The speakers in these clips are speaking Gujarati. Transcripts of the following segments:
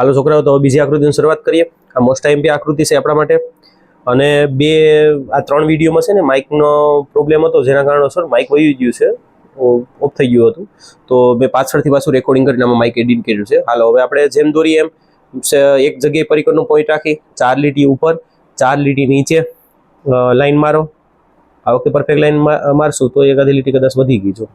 હાલો છોકરાઓ, તો બીજી આકૃતિની શરૂઆત કરીએ. આ મોસ્ટ આઈએમપી આકૃતિ છે આપણા માટે. અને આ 3 વિડીયોમાં છે ને માઇકનો પ્રોબ્લેમ હતો, જેના કારણોસર માઇક વહી ગયું છે, ઓફ થઈ ગયું હતું. તો મેં પાછળથી પાછું રેકોર્ડિંગ કરીને આમાં માઇક એડિટ કર્યું છે. હાલો હવે આપણે જેમ દોરીએ એમ એક જગ્યાએ પરિકરનો પોઈન્ટ રાખી 4 લીટી ઉપર 4 લીટી નીચે લાઈન મારો. આ વખતે પરફેક્ટ લાઈન મારશું તો એકાદી લીટી કદાચ વધી ગઈ છે.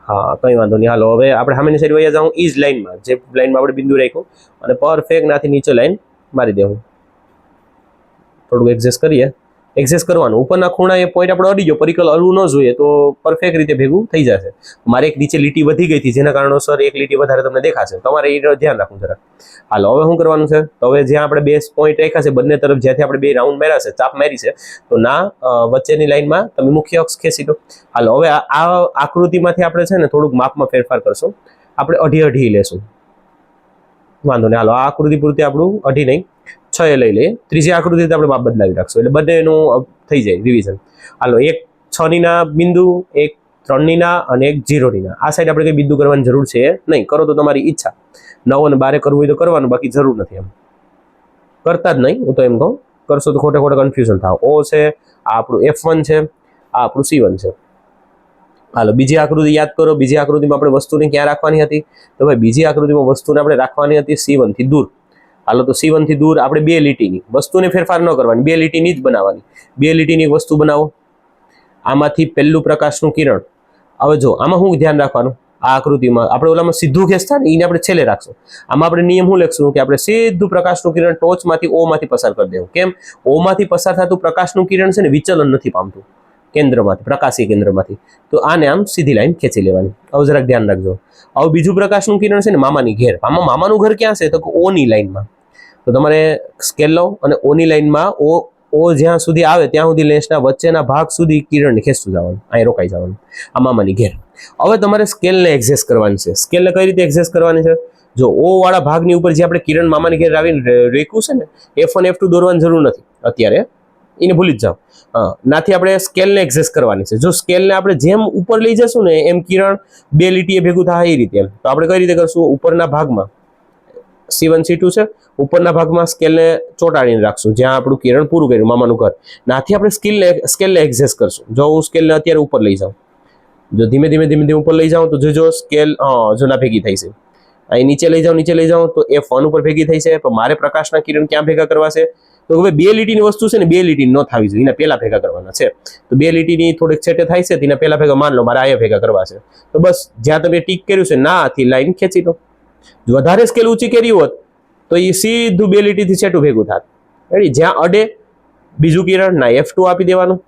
હા, કંઈ વાંધો નહીં. હાલો હવે આપણે સામેની સાઈડ વયા જાઉં ઈ જ લાઈનમાં, જે લાઈનમાં આપણે બિંદુ રાખ્યું, અને પરફેક્ટ નાથી નીચે લાઈન મારી દેવું. થોડુંક એડજસ્ટ કરીએ. એડજસ્ટ કરવાનું. ઉપરના ખૂણા એ પોઈન્ટ આપણે અડી ગયો, પરિકર અડવું ન જોઈએ, તો પરફેક્ટ રીતે ભેગું થઈ જશે. મારે એક નીચે લીટી વધી ગઈ હતી, જેના કારણોસર એક લીટી વધારે તમને દેખાશે. તમારે એ ધ્યાન રાખવું જરા. હાલો હવે શું કરવાનું છે, તો હવે જ્યાં આપણે બે પોઈન્ટ રાખ્યા છે બંને તરફ, જ્યાંથી આપણે બે રાઉન્ડ માર્યા છે, ચાપ મારી છે, તો ના વચ્ચેની લાઈનમાં તમે મુખ્ય અક્ષ ખેંચી દો. હાલો હવે આ આકૃતિમાંથી આપણે છે ને થોડુંક માપમાં ફેરફાર કરશું. આપણે અઢી લેશું. વાંધો નહીં. હાલો આ આકૃતિ પૂરતી આપણું અઢી નહીં 6 લઈ લઈએ. ત્રીજી આકૃતિ આપણે માપ બદલાવી રાખશું, એટલે બંનેનું થઈ જાય રિવિઝન. હાલો એક 6 ના બિંદુ, એક 3 ના અને એક 0 ના. આ સાઈડ આપણે કંઈ બિંદુ કરવાની જરૂર છે નહીં. કરો તો તમારી ઈચ્છા. 9 અને 12 કરવું હોય તો કરવાનું, બાકી જરૂર નથી. એમ કરતા જ નહીં. હું તો એમ કહું, કરશો તો ખોટે કન્ફ્યુઝન થાવ. O છે, આ આપણું F1 છે, આ આપણું C1 છે. હાલો બીજી આકૃતિ યાદ કરો. બીજી આકૃતિમાં આપણે વસ્તુને ક્યાં રાખવાની હતી? તો ભાઈ બીજી આકૃતિમાં વસ્તુને આપણે રાખવાની હતી C1 થી દૂર. હાલો તો C1 થી દૂર આપણે 2 લીટીની વસ્તુને ફેરફાર ન કરવાની, 2 લીટીની જ બનાવવાની. 2 લીટીની વસ્તુ બનાવો. આમાંથી પહેલું પ્રકાશનું કિરણ. હવે જો આમાં શું ધ્યાન રાખવાનું, આ આકૃતિમાં આપણે ઓલામાં સીધું ખેંચતા ને એને આપણે છેલ્લે રાખશું. આમાં આપણે નિયમ શું લખશું કે આપણે સીધું પ્રકાશનું કિરણ ટોચમાંથી O માંથી પસાર કરી દેવું. કેમ? O માંથી પસાર થતું પ્રકાશનું કિરણ છે ને વિચલન નથી પામતું કેન્દ્રમાંથી, પ્રકાશી કેન્દ્રમાંથી. તો આને આમ સીધી લાઈન ખેંચી લેવાની. હવે જરાક ધ્યાન રાખજો. હવે બીજું પ્રકાશનું કિરણ છે ને મામાની ઘેર. આમાં મામાનું ઘર ક્યાં છે? તો O ની લાઈનમાં. તો તમારે સ્કેલ લો અને O ની લાઈનમાં O જ્યાં સુધી આવે ત્યાં સુધી લેન્સના વચ્ચેના ભાગ સુધી કિરણને ખેંચતું જવાનું. અહીં રોકાઈ જવાનું. આ મામાની ઘેર. હવે તમારે સ્કેલને એડજસ્ટ કરવાની છે. સ્કેલને કઈ રીતે એડજસ્ટ કરવાની છે? જો O વાળા ભાગની ઉપર જે આપણે કિરણ મામાની ઘેર આવીને રેખ્યું છે ને, F1 F2 દોરવાની જરૂર નથી અત્યારે, એને ભૂલી જ જાઓ. હા, નાથી આપણે સ્કેલને એડજસ્ટ કરવાની છે. જો સ્કેલને આપણે જેમ ઉપર લઈ જશું ને એમ કિરણ 2 લીટીએ ભેગું થાય એ રીતે. એમ તો આપણે કઈ રીતે કરશું? ઉપરના ભાગમાં C1 C2 છે, ઉપરના ભાગમાં સ્કેલને ચોંટાડીને રાખશું જ્યાં આપણું કિરણ પૂરું કર્યું, મામાનું ઘર. નાથી આપણે સ્કેલને એડજસ્ટ કરશું. જો હું સ્કેલને અત્યારે ઉપર લઈ જાઉં, જો ધીમે ધીમે ઉપર લઈ જાઉં તો જોજો સ્કેલ જો ના ભેગી થઈ છે. અહીં નીચે લઈ જાઉં તો F1 ઉપર ભેગી થઈ છે. પણ મારે પ્રકાશના કિરણ ક્યાં ભેગા કરવા છે? તો હવે 2 લીટીની વસ્તુ છે ને, 2 લીટી ન થવી જોઈએ, એના પહેલા ભેગા કરવાના છે. તો 2 લીટીની થોડીક છેટે થાય છે, તેના પહેલા ભેગા માન લો મારે આયા ભેગા કરવા છે. તો બસ જ્યાં તમે ટીક કર્યું છે નાથી લાઈન ખેંચી લો. વધારે સ્કેલ ઊંચી કરી હોત તો એ સીધું 2 લીટીથી છેટું ભેગું થાત. રેડી? જ્યાં અડે બીજું કિરણ ના F2 આપી દેવાનું.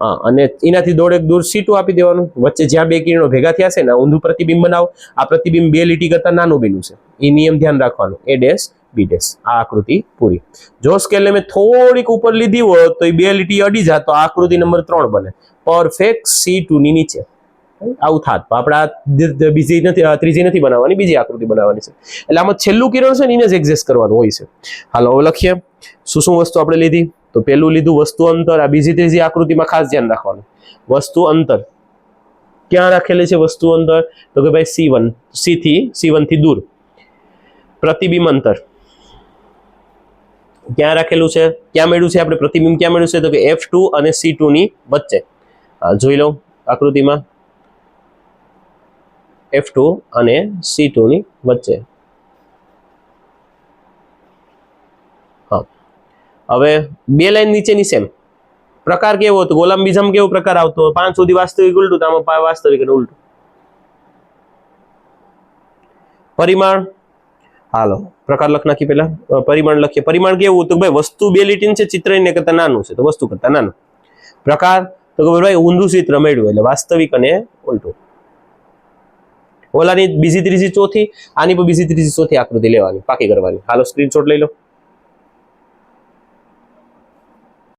હા, અને એનાથી દોડેક દૂર C2 આપી દેવાનું. વચ્ચે જ્યાં 2 કિરણો ભેગા થયા છે ને ઊંધું પ્રતિબિંબ બનાવો. આ પ્રતિબિંબ 2 લીટી કરતા નાનું બન્યું છે. એ નિયમ ધ્યાન રાખવાનું. A dash B dash. આ આકૃતિ પૂરી. જો સ્કેલને મેં થોડીક ઉપર લીધી હોય તો એ 2 લીટી અડી જાય તો આકૃતિ નંબર 3 બને. પરફેક્ટ C2 ની નીચે આવું થાત. આપણે બીજી નથી, ત્રીજી નથી બનાવવાની, બીજી આકૃતિ બનાવવાની છે. એટલે આમાં છેલ્લું કિરણ છે ને એને જ એડજસ્ટ કરવાનું હોય છે. હાલો હવે લખીએ શું વસ્તુ આપણે લીધી. તો પેલું લીધું વસ્તુ અંતર. આ બીજી ત્રીજી આકૃતિમાં ખાસ ધ્યાન રાખવાનું. વસ્તુ અંતર ક્યાં રાખેલી છે? વસ્તુ અંતર તો કે ભાઈ C1 થી દૂર. પ્રતિબિંબ અંતર ક્યાં રાખેલું છે? ક્યાં મેળવ્યું છે આપણે પ્રતિબિંબ? ક્યાં મેળવ્યું છે? તો કે F2 અને C2 ની વચ્ચે. જોઈ લો આકૃતિમાં, F2 અને C2 ની વચ્ચે. હા, હવે 2 લાઈન નીચેની સેમ. પ્રકાર કેવો હતો? ગોલામ બીજામાં કેવો પ્રકાર આવતો? 5 સુધી વાસ્તવિક ઉલટું, તો આમાં વાસ્તવિક અને ઉલટું. પરિમાણ. હાલો પ્રકાર લખ નાખી. પેલા પરિમાણ લખીએ. પરિમાણ કેવું? તો ભાઈ વસ્તુ 2 લીટીની છે, ચિત્ર એને કરતા નાનું છે, તો વસ્તુ કરતા નાનું. પ્રકાર તો કે ભાઈ ઊંધું ચિત્ર મેળવ્યું, એટલે વાસ્તવિક અને ઉલટું. ઓલાની બીજી ત્રીજી ચોથી, આની પર બીજી ત્રીજી ચોથી આકૃતિ લેવાની, પાકી કરવાની. હાલો સ્ક્રીનશોટ લઈ લો.